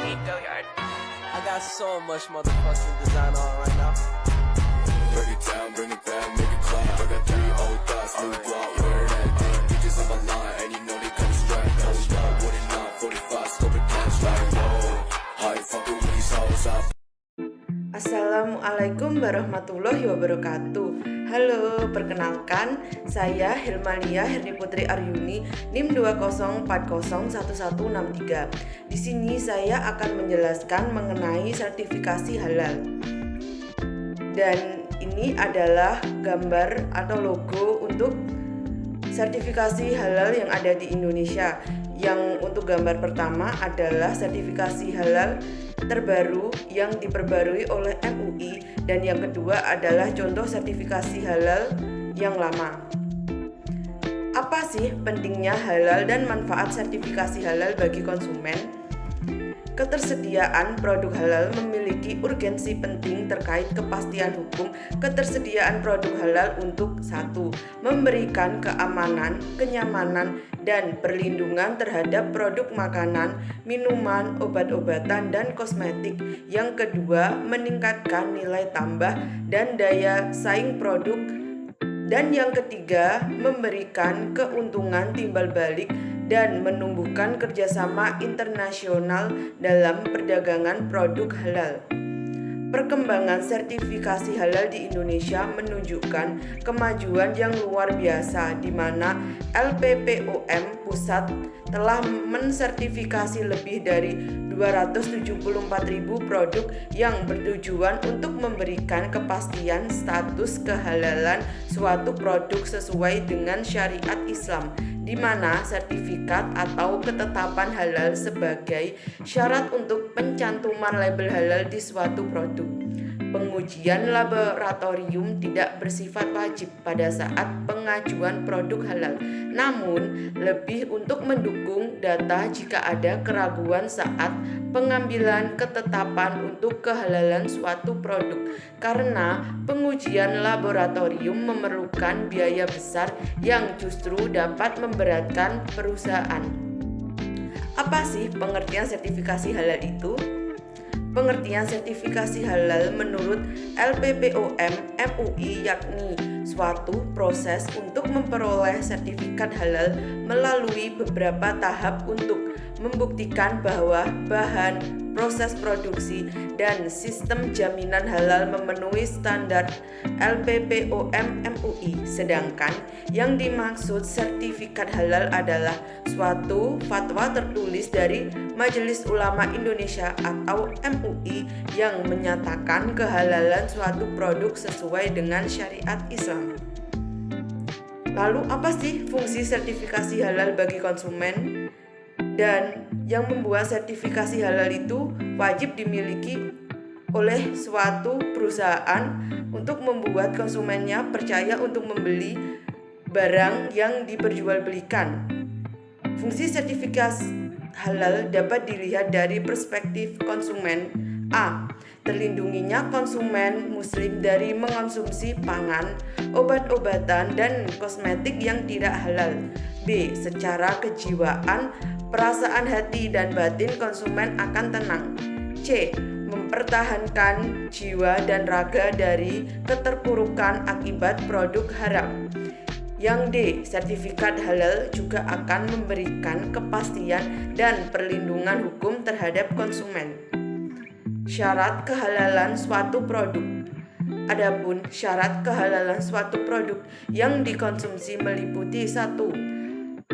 I got so much motherfucking design on right now. Break it down, bring it back, make it clap. I got 3 old thoughts, new block, where that thing. Bitches on my line, and you know they come straight. Hold up, what it not, 45, scope it down, like whoa. How you fucking with these hoes up? Assalamualaikum warahmatullahi wabarakatuh. Halo, perkenalkan saya Hilmalia Herni Putri Aryuni NIM 20401163. Di sini saya akan menjelaskan mengenai sertifikasi halal. Dan ini adalah gambar atau logo untuk sertifikasi halal yang ada di Indonesia. Yang untuk gambar pertama adalah sertifikasi halal terbaru yang diperbarui oleh MUI, dan yang kedua adalah contoh sertifikasi halal yang lama. Apa sih pentingnya halal dan manfaat sertifikasi halal bagi konsumen? Ketersediaan produk halal memiliki urgensi penting terkait kepastian hukum. Ketersediaan produk halal untuk 1. Memberikan keamanan, kenyamanan, dan perlindungan terhadap produk makanan, minuman, obat-obatan, dan kosmetik. Yang kedua, meningkatkan nilai tambah dan daya saing produk. Dan yang ketiga, memberikan keuntungan timbal balik dan menumbuhkan kerjasama internasional dalam perdagangan produk halal. Perkembangan sertifikasi halal di Indonesia menunjukkan kemajuan yang luar biasa, di mana LPPOM Pusat telah mensertifikasi lebih dari 274.000 produk yang bertujuan untuk memberikan kepastian status kehalalan suatu produk sesuai dengan syariat Islam, di mana sertifikat atau ketetapan halal sebagai syarat untuk pencantuman label halal di suatu produk. Pengujian laboratorium tidak bersifat wajib pada saat pengajuan produk halal, namun lebih untuk mendukung data jika ada keraguan saat pengambilan ketetapan untuk kehalalan suatu produk, karena pengujian laboratorium memerlukan biaya besar yang justru dapat memberatkan perusahaan. Apa sih pengertian sertifikasi halal itu? Pengertian sertifikasi halal menurut LPPOM MUI yakni suatu proses untuk memperoleh sertifikat halal melalui beberapa tahap untuk membuktikan bahwa bahan, proses produksi, dan sistem jaminan halal memenuhi standar LPPOM MUI. Sedangkan yang dimaksud sertifikat halal adalah suatu fatwa tertulis dari Majelis Ulama Indonesia atau MUI yang menyatakan kehalalan suatu produk sesuai dengan syariat Islam. Lalu apa sih fungsi sertifikasi halal bagi konsumen? Dan yang membuat sertifikasi halal itu wajib dimiliki oleh suatu perusahaan untuk membuat konsumennya percaya untuk membeli barang yang diperjualbelikan. Fungsi sertifikasi halal dapat dilihat dari perspektif konsumen. A. Terlindunginya konsumen muslim dari mengonsumsi pangan, obat-obatan, dan kosmetik yang tidak halal. B. Secara kejiwaan, perasaan hati dan batin konsumen akan tenang. C. Mempertahankan jiwa dan raga dari keterpurukan akibat produk haram. Yang D. Sertifikat halal juga akan memberikan kepastian dan perlindungan hukum terhadap konsumen. Syarat kehalalan suatu produk. Adapun syarat kehalalan suatu produk yang dikonsumsi meliputi 1.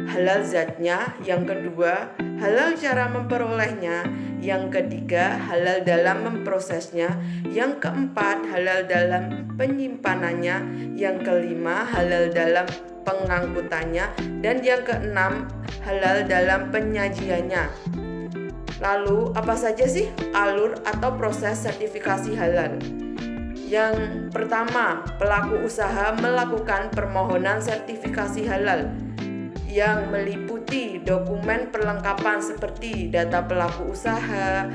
Halal zatnya, yang kedua, halal cara memperolehnya, yang ketiga, halal dalam memprosesnya, yang keempat, halal dalam penyimpanannya, yang kelima, halal dalam pengangkutannya, dan yang keenam, halal dalam penyajiannya. Lalu, apa saja sih alur atau proses sertifikasi halal? Yang pertama, pelaku usaha melakukan permohonan sertifikasi halal yang meliputi dokumen perlengkapan seperti data pelaku usaha,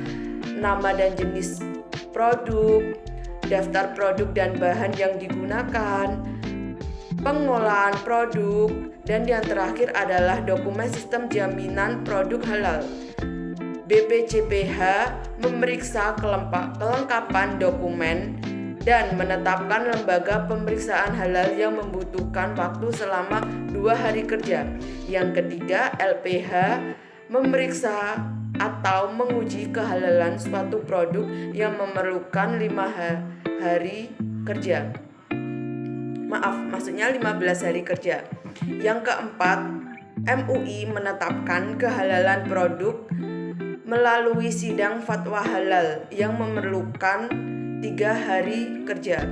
nama dan jenis produk, daftar produk dan bahan yang digunakan, pengolahan produk, dan yang terakhir adalah dokumen sistem jaminan produk halal. BPJPH memeriksa kelengkapan dokumen dan menetapkan lembaga pemeriksaan halal yang membutuhkan waktu selama 2 hari kerja. Yang ketiga, LPH memeriksa atau menguji kehalalan suatu produk yang memerlukan 15 hari kerja. Maksudnya 15 hari kerja. Yang keempat, MUI menetapkan kehalalan produk melalui sidang fatwa halal yang memerlukan 3 hari kerja.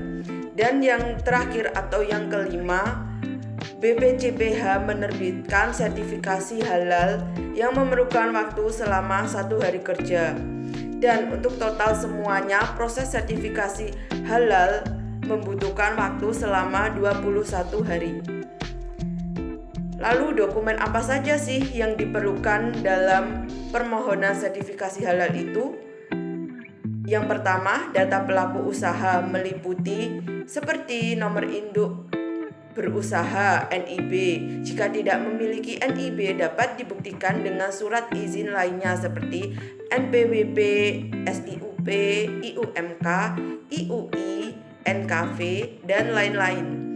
Dan yang terakhir atau yang kelima, BPJPH menerbitkan sertifikasi halal yang memerlukan waktu selama 1 hari kerja. Dan untuk total semuanya, proses sertifikasi halal membutuhkan waktu selama 21 hari. Lalu dokumen apa saja sih yang diperlukan dalam permohonan sertifikasi halal itu? Yang pertama, data pelaku usaha meliputi seperti nomor induk berusaha NIB. Jika tidak memiliki NIB, dapat dibuktikan dengan surat izin lainnya seperti NPWP, SIUP, IUMK, IUI, NKV, dan lain-lain.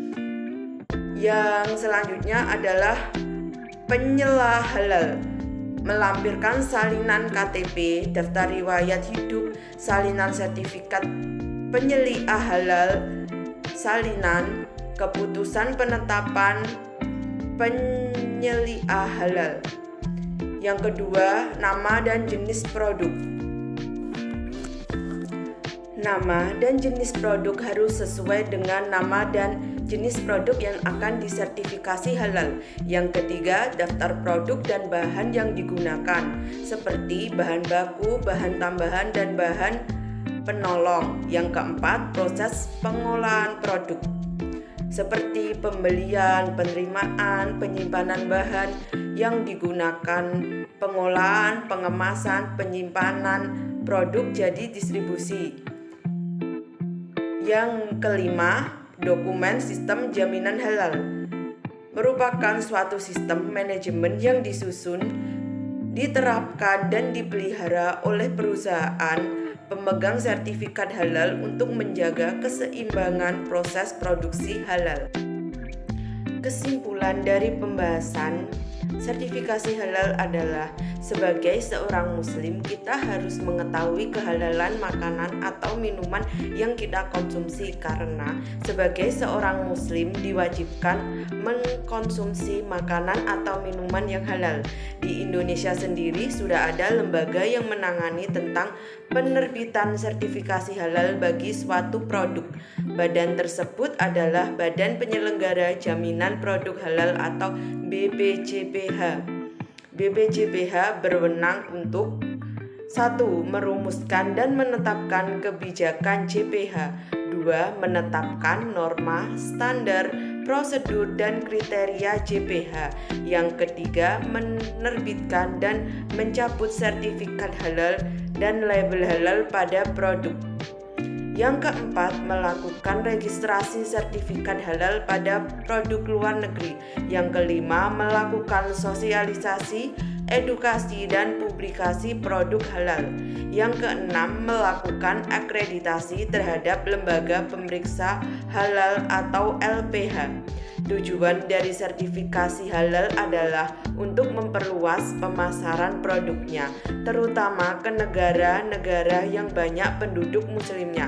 Yang selanjutnya adalah penyela halal, melampirkan salinan KTP, daftar riwayat hidup, salinan sertifikat penyeliah halal, salinan keputusan penetapan penyeliah halal. Yang kedua, nama dan jenis produk. Nama dan jenis produk harus sesuai dengan nama dan jenis produk yang akan disertifikasi halal. Yang ketiga, daftar produk dan bahan yang digunakan, seperti bahan baku, bahan tambahan, dan bahan penolong. Yang keempat, proses pengolahan produk, seperti pembelian, penerimaan, penyimpanan bahan yang digunakan, pengolahan, pengemasan, penyimpanan produk jadi distribusi. Yang kelima, dokumen sistem jaminan halal merupakan suatu sistem manajemen yang disusun, diterapkan, dan dipelihara oleh perusahaan pemegang sertifikat halal untuk menjaga keseimbangan proses produksi halal. Kesimpulan dari pembahasan sertifikasi halal adalah, sebagai seorang muslim, kita harus mengetahui kehalalan makanan atau minuman yang kita konsumsi, karena sebagai seorang muslim diwajibkan mengkonsumsi makanan atau minuman yang halal. Di Indonesia sendiri sudah ada lembaga yang menangani tentang penerbitan sertifikasi halal bagi suatu produk. Badan tersebut adalah Badan Penyelenggara Jaminan Produk Halal atau BPJPH. BPJPH berwenang untuk 1. Merumuskan dan menetapkan kebijakan JPH. 2. Menetapkan norma, standar, prosedur, dan kriteria JPH. Yang ketiga, menerbitkan dan mencabut sertifikat halal dan label halal pada produk. Yang keempat, melakukan registrasi sertifikat halal pada produk luar negeri. Yang kelima, melakukan sosialisasi, edukasi, dan publikasi produk halal. Yang keenam, melakukan akreditasi terhadap lembaga pemeriksa halal atau LPH. Tujuan dari sertifikasi halal adalah untuk memperluas pemasaran produknya, terutama ke negara-negara yang banyak penduduk muslimnya.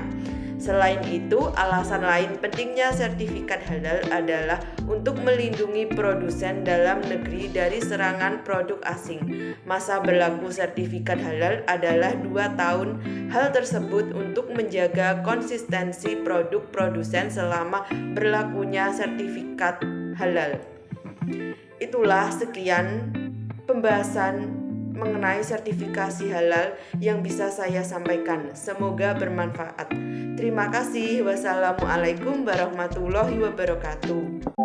Selain itu, alasan lain pentingnya sertifikat halal adalah untuk melindungi produsen dalam negeri dari serangan produk asing. Masa berlaku sertifikat halal adalah 2 tahun. Hal tersebut untuk menjaga konsistensi produk produsen selama berlakunya sertifikat halal. Itulah sekian pembahasan mengenai sertifikasi halal yang bisa saya sampaikan. Semoga bermanfaat. Terima kasih. Wassalamualaikum warahmatullahi wabarakatuh.